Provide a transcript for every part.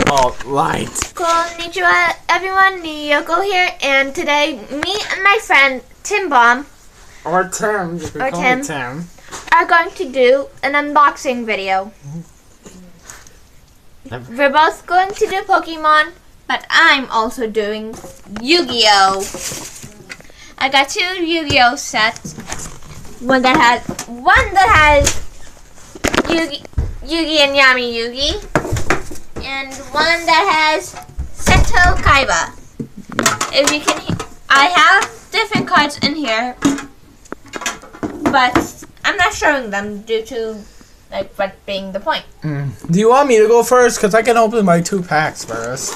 Alright. Konnichiwa everyone, Yoko here, and today me and my friend Tim Bomb Or Tim, you can call me Tim, are going to do an unboxing video. We're both going to do Pokemon, but I'm also doing Yu-Gi-Oh! I got two Yu-Gi-Oh! Sets. One that has Yugi and Yami Yugi, and one that has Seto Kaiba. If you can, I have different cards in here, but I'm not showing them due to what being the point. Do you want me to go first? Because I can open my 2 packs first.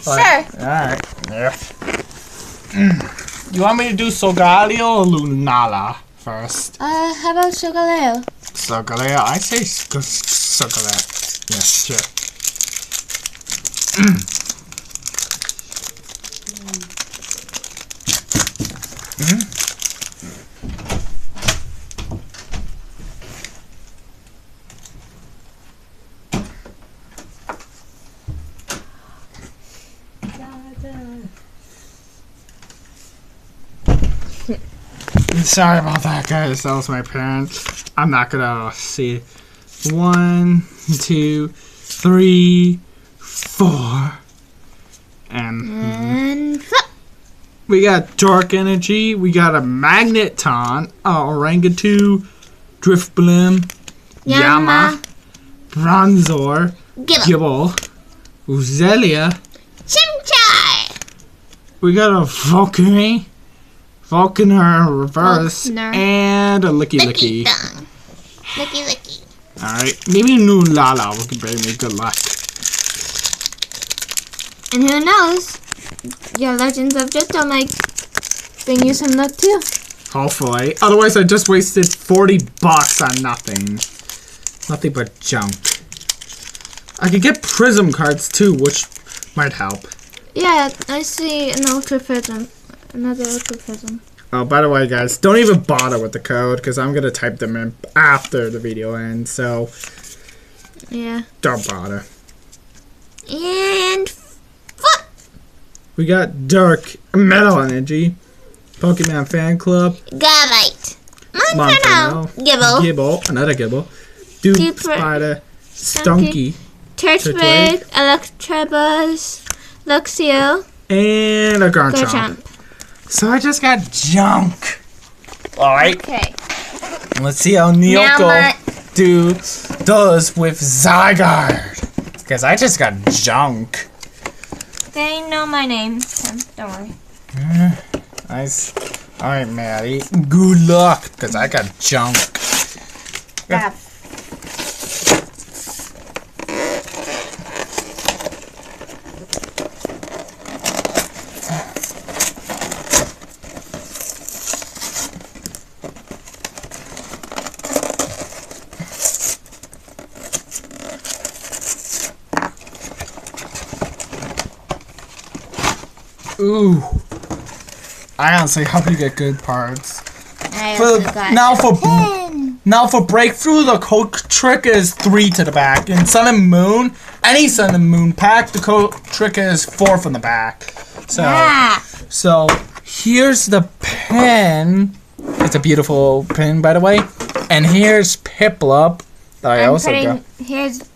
Sure. Alright. Yeah. You want me to do Solgaleo or Lunala first? How about Solgaleo? Solgaleo? I say Solgaleo. Yes, sure. Sorry about that, guys. That was my parents. I'm not gonna see. 1, 2, 3, 4, and we got Dark Energy. We got a Magneton, Orangutan, Driftbloom, Yama, Bronzor, Gibble, Uzelia, Chimchar! we got a Valkyrie, Volcaner Reverse, and a Licky. Licky. Alright, maybe Lunala will bring me good luck. And who knows, your Legends of Johto might bring you some luck too. Hopefully. Otherwise, I just wasted $40 on nothing. Nothing but junk. I could get Prism cards too, which might help. Yeah, I see an Ultra Prism. Another Ultra Prism. Oh, by the way, guys, don't even bother with the code, because I'm going to type them in after the video ends, so yeah, don't bother. And we got Dark Metal Energy, Pokemon Fan Club, Gabite, Monferno, Gibble, another Gibble, Dupe Spider, Stunky, Turtwig, Electabuzz, Luxio, and a Garchomp. So I just got junk. Alright. Okay. Let's see how Nyoko does with Zygarde. Because I just got junk. They know my name, so don't worry. Nice. Alright, Maddie. Good luck, because I got junk. Grab. Ooh. I honestly hope you get good parts. Now for breakthrough, the code trick is 3 to the back. In Sun and Moon, any Sun and Moon pack, the code trick is 4 from the back. So here's the pin. It's a beautiful pin, by the way. And here's Piplup. Here's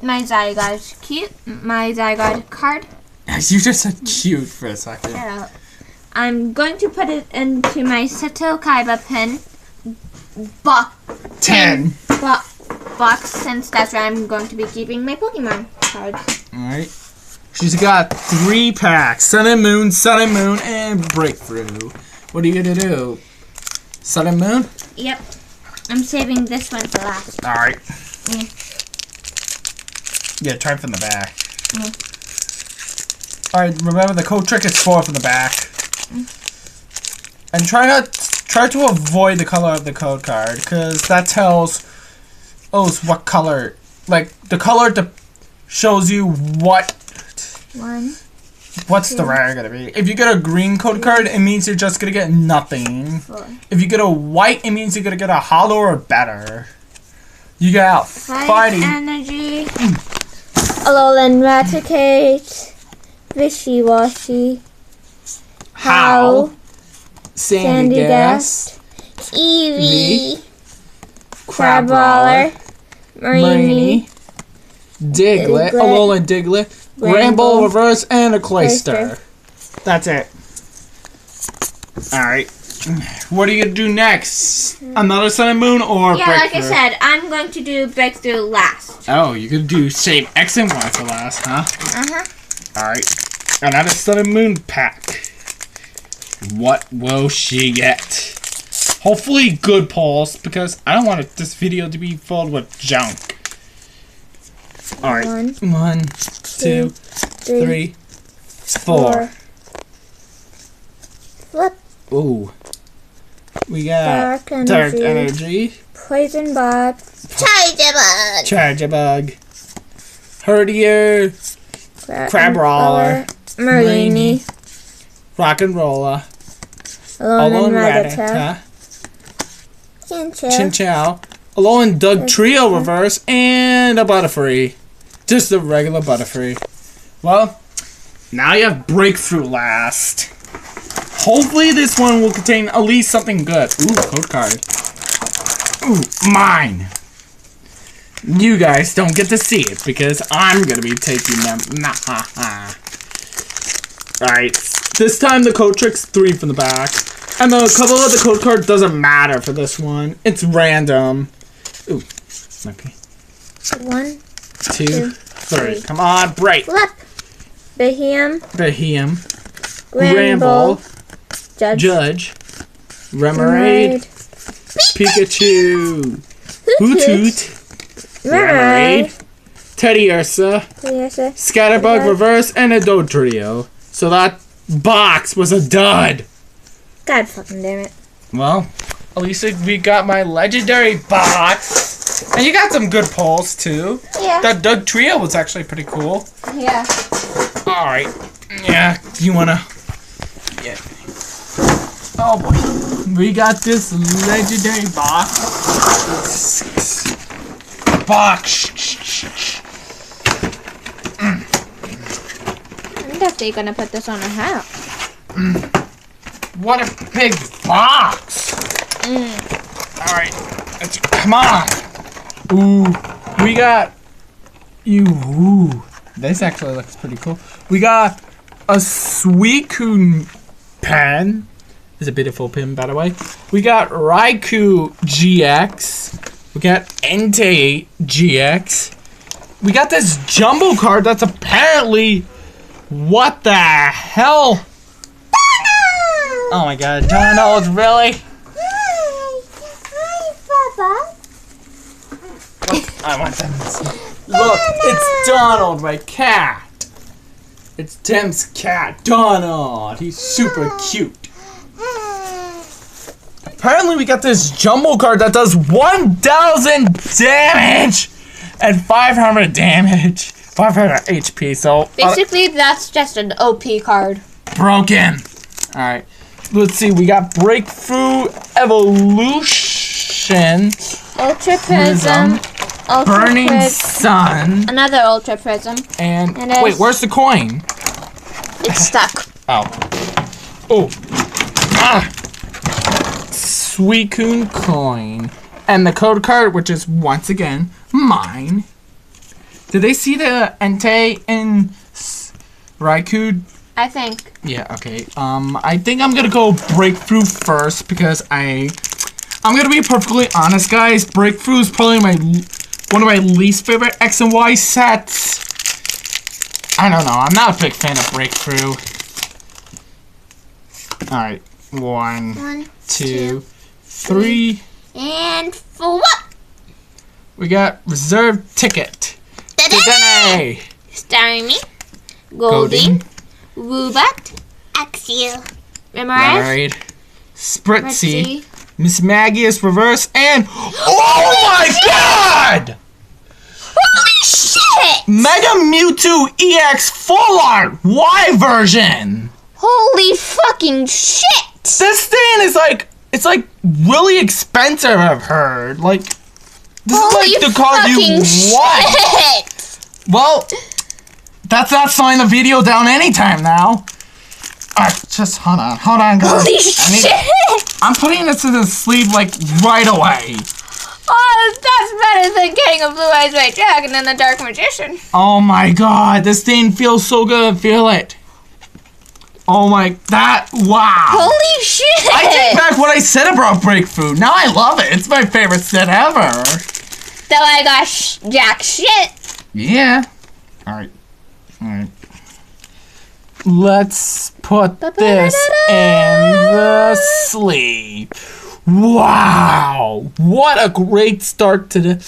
my Zygarde card. You just said cute for a second. Yeah. I'm going to put it into my Seto Kaiba pin box, since that's where I'm going to be keeping my Pokemon cards. Alright. She's got 3 packs. Sun and Moon, and Breakthrough. What are you going to do? Sun and Moon? Yep. I'm saving this one for last. Alright. Yeah, try from the back. Alright, remember the code trick is 4 from the back. And try to avoid the color of the code card, because that tells what color, like the color shows you what's the rare gonna be. If you get a green code card, it means you're just gonna get nothing. 4. If you get a white, it means you're gonna get a hollow or better. You got fighting energy. Alolan Raticate. Wishy-Washy. Howl. Sandygast. Eevee. Crabrawler. Marini. Diglett. Alolan Diglett. Ramble, Reverse, and a Clayster. That's it. Alright. What are you going to do next? Another Sun and Moon or Yeah, Breakthrough? like I said, I'm going to do Breakthrough last. Oh, you're going to do save X and Y for last, huh? Alright. Another Sun and Moon pack. What will she get? Hopefully good pulls, because I don't want this video to be filled with junk. Alright. 1, 2, 3, 4. Flip. Ooh. We got Dark Energy. Poison Bug. Charjabug. Charjabug. Herdier. Crabrawler. Marini. Rock'n'Rolla. Alolan Rattata. Chinchou. Chinchou. Alolan Doug Trio Reverse. And a Butterfree. Just a regular Butterfree. Well, now you have Breakthrough last. Hopefully this one will contain at least something good. Ooh, code card. Ooh, mine. You guys don't get to see it because I'm going to be taking them. Alright, this time the code trick's 3 from the back. And the color of the code card doesn't matter for this one. It's random. Ooh, okay. 1, 2, 3. Come on, break. Flip. Behem. Ramble. Judge. Remoraid. Pikachu. Hoothoot. Remoraid. Teddy Ursa. Scatterbug Reverse, and a Doe Trio. So that box was a dud. God fucking damn it. Well, at least we got my legendary box. And you got some good pulls too. Yeah. That Doug Trio was actually pretty cool. Yeah. Alright. Yeah, you wanna... Yeah. Oh boy. We got this legendary box. I'm definitely gonna put this on a house. What a big box! Alright, come on! Ooh, we got... Ooh, this actually looks pretty cool. We got a Suicune pen. It's a beautiful pen, by the way. We got Raikou GX. We got Entei GX. We got this jumbo card that's apparently... What the hell? Oh my god, Donald, really? I want them to see. Look, it's Donald, my cat. It's Tim's cat, Donald. He's super cute. Apparently we got this jumbo card that does 1,000 damage and 500 damage. 500 HP, so... Basically, that's just an OP card. Broken. Alright. Let's see, we got Breakthrough Evolution. Ultra Prism. Ultra Burning Sun. Another Ultra Prism. And wait, where's the coin? It's stuck. Oh. Oh. Ah. Suicune coin. And the code card, which is once again mine. Did they see the Entei and Raikou? I think. Yeah, okay. I think I'm gonna go Breakthrough first because I'm gonna be perfectly honest, guys. Breakthrough is probably one of my least favorite X and Y sets. I don't know. I'm not a big fan of Breakthrough. Alright. 1, 2, 3. And 4. We got Reserve Ticket. Today. Starmie. Golding. Woobat. Axial. Remoraid. Spritzy. Miss Magius Reverse, and... Oh my god! Holy shit! Mega Mewtwo EX Full Art Y version! Holy fucking shit! This thing is like... It's like really expensive, I've heard. Like... This Holy is like the card you want. Shit. Well, That's not slowing the video down anytime now. Alright, just hold on, guys. Holy shit! I'm putting this to the sleeve like right away. Oh, that's better than getting a Blue Eyes White Dragon and the Dark Magician. Oh my god, this thing feels so good. Feel it. Oh my, wow. Holy shit! I take back what I said about Breakthrough. Now I love it. It's my favorite set ever. Though I got jack shit. Yeah. Alright. Let's put this in the sleeve. Wow. What a great start to the...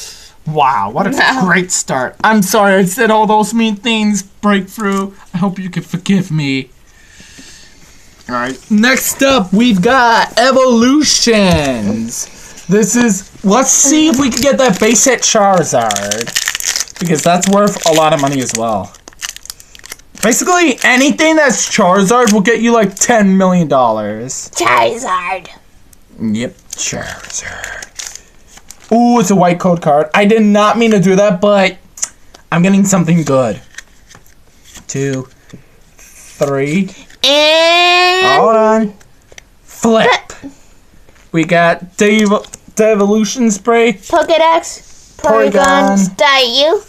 Wow, what a great start. I'm sorry I said all those mean things, Breakthrough. I hope you can forgive me. Alright, next up we've got Evolutions. Let's see if we can get that base hit Charizard. Because that's worth a lot of money as well. Basically, anything that's Charizard will get you like $10 million. Charizard. Yep, Charizard. Ooh, it's a white code card. I did not mean to do that, but I'm getting something good. 2, 3. And... Hold on. Flip. We got Devolution Spray. Pokedex. Porygon. Staryu.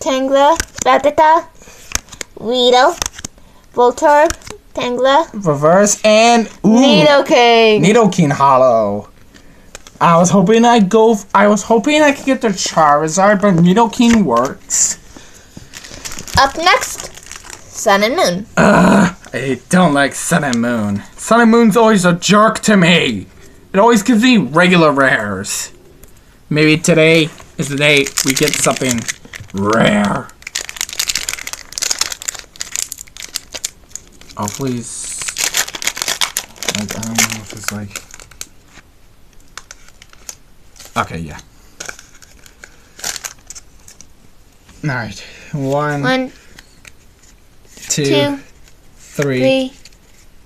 Tangela. Rattata. Weedle. Voltorb. Tangela. Reverse and Nidoking. Nidoking Hollow. I was hoping I could get the Charizard, but Nidoking works. Up next, Sun and Moon. I don't like Sun and Moon. Sun and Moon's always a jerk to me. It always gives me regular rares. Maybe today is the day we get something rare. Oh, please. I don't know if it's like... Okay, yeah. Alright. 1, 2, 3,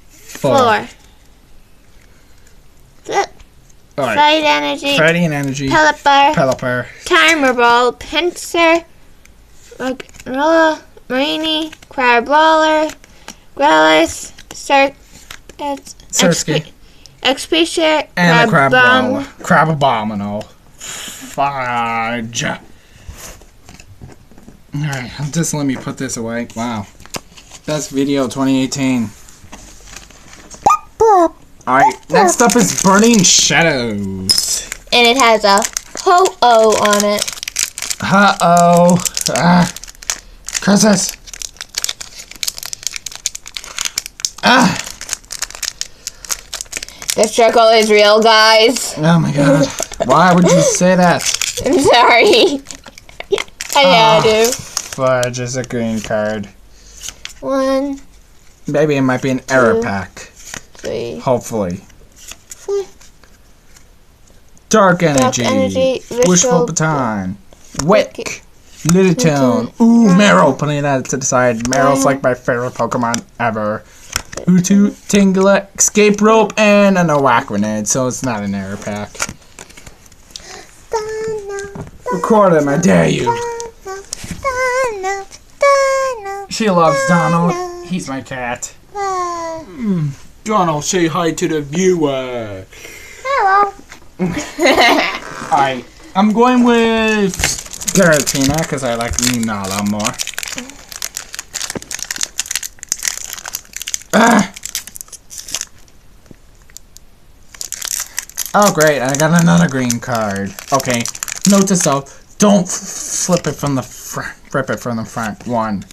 4. Flip. Alright. Fight Energy. Fighting Energy. Pelipper. Timer Ball. Pinsir. Rolla. Marini. Crabrawler. Growlithe. Surskey. Expedia. And the Crababomino. Fudge. Alright, just let me put this away. Wow. Best video 2018. Alright, next up is Burning Shadows. And it has a ho-oh on it. Uh-oh. Curses. The struggle is real, guys. Oh my god. Why would you say that? I'm sorry. I know, dude. Fudge is a green card. 1, Maybe it might be an error pack. 3, Hopefully. 4. Dark Energy. Wishful Baton. Wick. Littletone. Ooh, Marrow. Putting that to the side. Marrow's like my favorite Pokemon ever. Utu, Tingler, Escape Rope, and an Araquanid, so it's not an error pack. Record him, I dare you. She loves Donald. He's my cat. Donald, say hi to the viewer. Hello. Alright, I'm going with Giratina, because I like Lunala more. Oh great, I got another green card. Okay, note to self, don't flip it from the front. Rip it from the front. 1,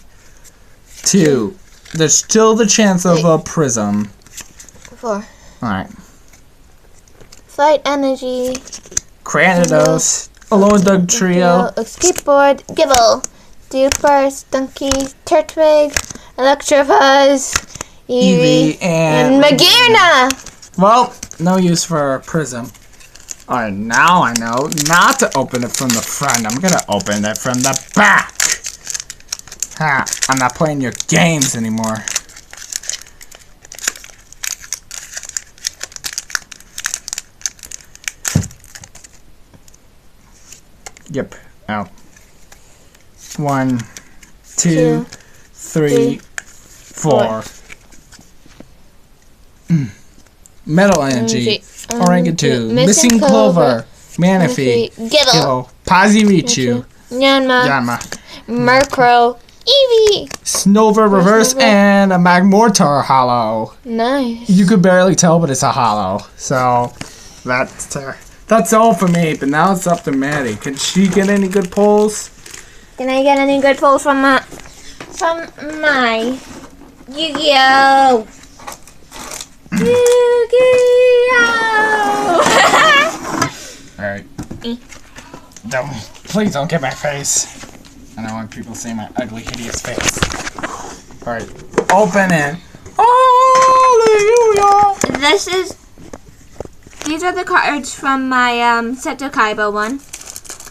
2. There's still the chance of a prism. 4. Alright. Fight Energy. Cranidos. Alone Dug Trio. Escape Board. Gibble. Duper. Stunky. Turtwig. Electrovuzz. Eevee. And Magearna! Well, no use for a prism. Alright, now I know not to open it from the front. I'm gonna open it from the back. Ha, I'm not playing your games anymore. Yep, out. 1, 2, 3, 4. Metal energy. Orangutan. Missing clover. Manaphy. Gibble. Pozirichu. Yanma. Murkrow. Eevee. Snover reverse and a Magmortar hollow. Nice. You could barely tell, but it's a hollow. So that's all for me. But now it's up to Maddie. Can she get any good pulls? Can I get any good pulls from my Yu-Gi-Oh? Yu-Gi-Oh! Alright. Please don't get my face. I don't want people to see my ugly, hideous face. Alright. Open it. Hallelujah! These are the cards from my Seto Kaiba one.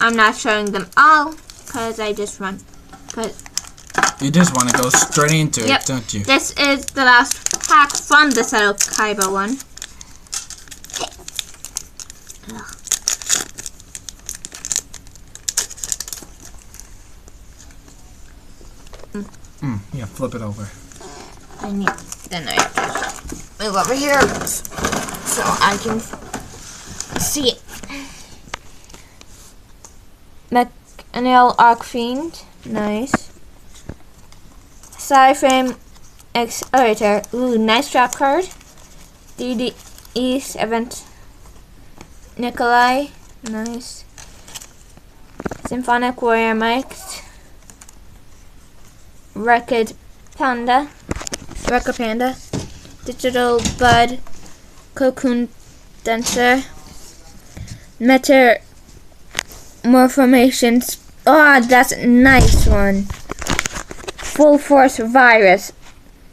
I'm not showing them all because I just run. You just want to go straight into it, don't you? This is the last pack from the Seto Kaiba one. Yeah, flip it over. Then I just move over here so I can see it. McNeil Arcfiend, nice. Cyframe Accelerator, ooh, nice trap card. DDE Event Nikolai, nice. Symphonic Warrior Mike. Record Panda, Digital Bud, Cocoon Dancer, Metamorphomations. Oh, that's a nice one. Full Force Virus,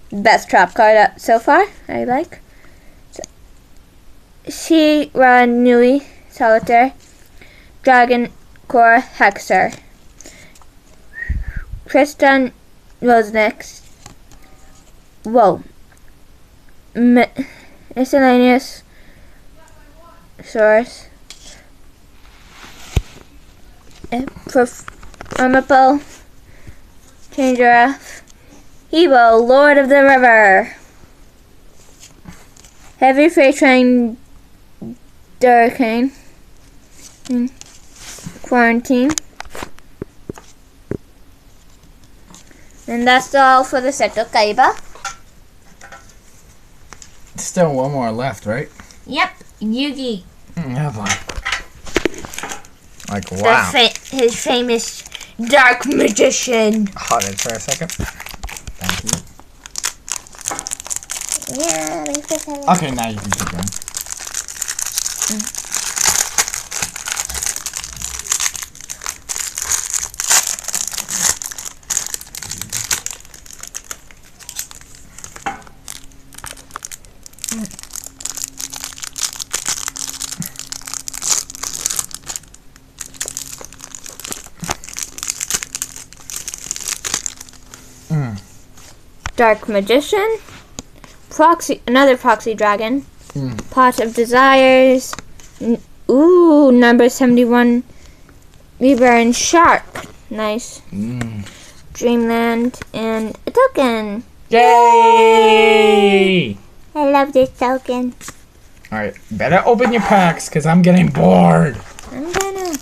best trap card so far. I like. Shira Nui Solitaire, Dragon Core Hexer, Tristan Rose next. Whoa. Miscellaneous source. Performable. Changer. Hebo, Lord of the River. Heavy Freight Train. Hurricane. Quarantine. And that's all for the Seto Kaiba. Still one more left, right? Yep, Yugi. Yeah, boy. Like, wow. His famous dark magician. Hold it for a second. Thank you. Yeah, let me put that. Okay, now you can keep going. Dark Magician, another Proxy Dragon, Pot of Desires, number 71, Reborn Shark, nice, Dreamland, and a token. Yay! I love this token. Alright, better open your packs, because I'm getting bored. I'm gonna...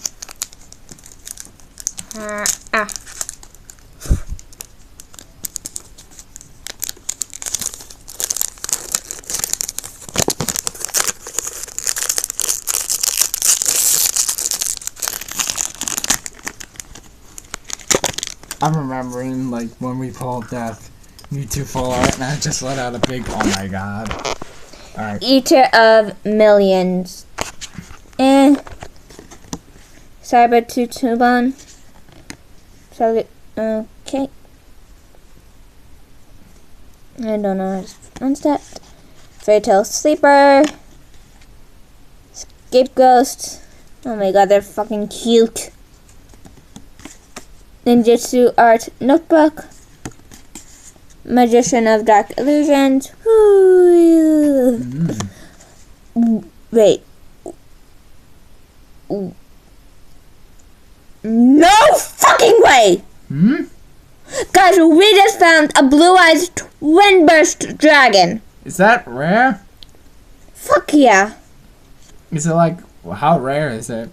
I'm remembering, like, when we pulled Death, Mewtwo full art, and I just let out a big, oh my god. Alright. Eater of Millions. And Cyber Tutubon. Okay. I don't know how to pronounce that. Fatal Sleeper. Scapegoat. Oh my god, they're fucking cute. Ninjutsu Art Notebook. Magician of Dark Illusions. Wait. No fucking way! Guys, we just found a blue-eyed twin-burst dragon. Is that rare? Fuck yeah. Is it like, how rare is it?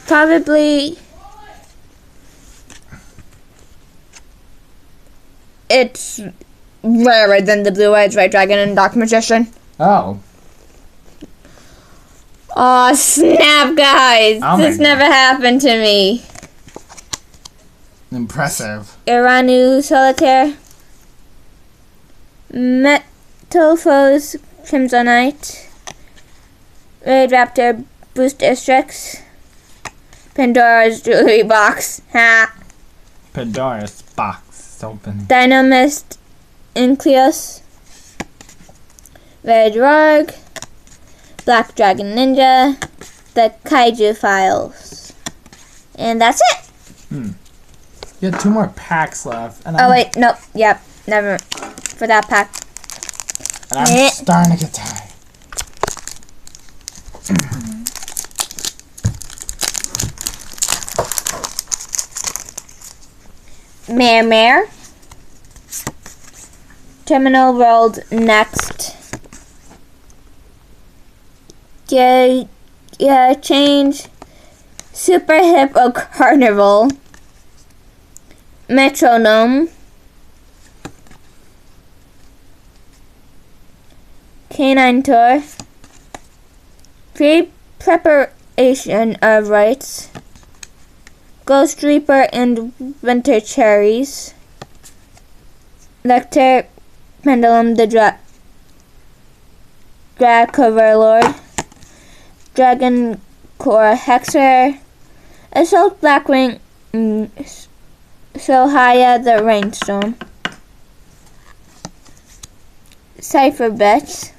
Probably it's rarer than the blue-eyed white dragon and Dark Magician. Oh. Oh snap, guys! This never happened to me. Impressive. Iranu Solitaire, Metalphos Crimsonite, Raid Raptor Booster Strix, Pandora's Jewelry Box, ha! Pandora's box open. Dynamist Incleus, Red Rogue, Black Dragon Ninja, the Kaiju Files. And that's it! You have 2 more packs left. And oh wait, nope, yep, never for that pack. And I'm starting to get tired. Mare. Terminal World next. Change. Super Hippo Carnival. Metronome. Canine Tour. Pre-preparation of rites. Ghost Reaper and Winter Cherries. Lecter Pendulum the Drag Overlord. Dragon Core Hexer. Assault Blackwing Sohaya the Rainstorm. Cypher Bets.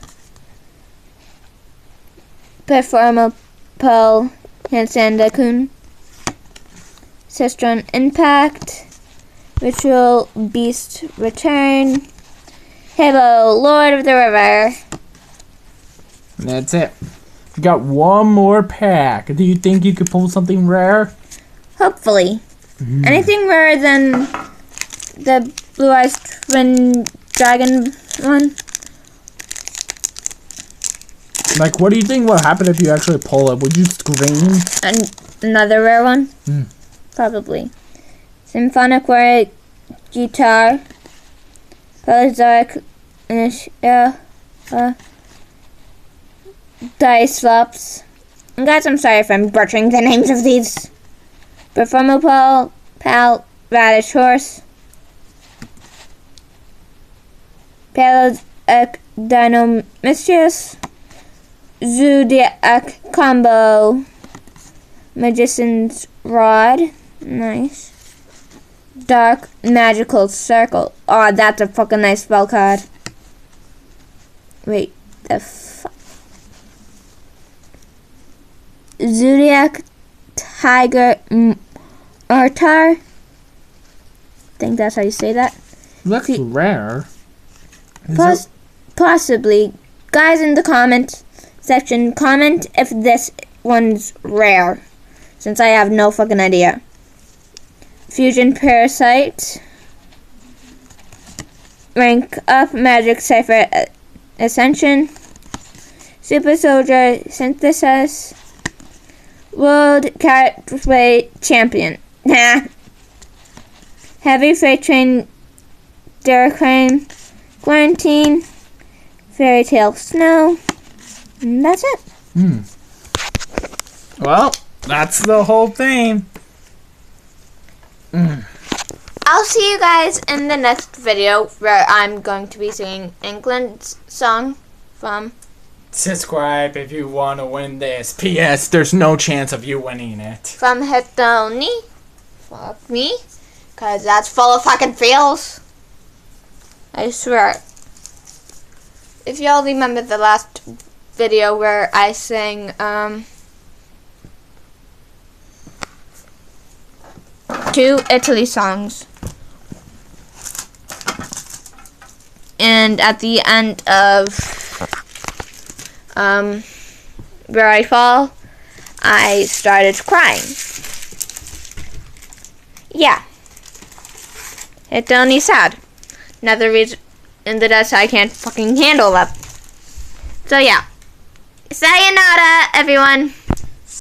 Performapal Hansandakun. Cistron Impact. Ritual Beast Return. Hello, Lord of the River. And that's it. We got 1 more pack. Do you think you could pull something rare? Hopefully. Anything rarer than the blue-eyed twin dragon one? Like, what do you think would happen if you actually pull it? Would you scream? Another rare one? Probably. Symphonic Warrior Guitar. Paleozoic Dice Flops. And guys, I'm sorry if I'm butchering the names of these. Performapal Pal Radish Horse. Paleozoic Dino Mistress. Zodiac Combo. Magician's Rod. Nice. Dark Magical Circle. Oh, that's a fucking nice spell card. Wait, the fuck? Zodiac Tiger Artar. I think that's how you say that. Looks rare. Possibly. Guys, in the comment section, comment if this one's rare, since I have no fucking idea. Fusion Parasite. Rank Up Magic Cipher Ascension. Super Soldier Synthesis. World Catway Champion. Heavy Freight Train Duracrane. Quarantine. Fairy Tale Snow. And that's it. Well, that's the whole thing. I'll see you guys in the next video where I'm going to be singing England's song from... Subscribe if you want to win this. P.S. There's no chance of you winning it. From Headphone. Fuck me. Because that's full of fucking fails. I swear. If y'all remember the last video where I sang, 2 Italy songs. And at the end of Where I Fall, I started crying. Yeah. It's only sad. Another reason that I can't fucking handle that. So yeah. Sayonara, everyone.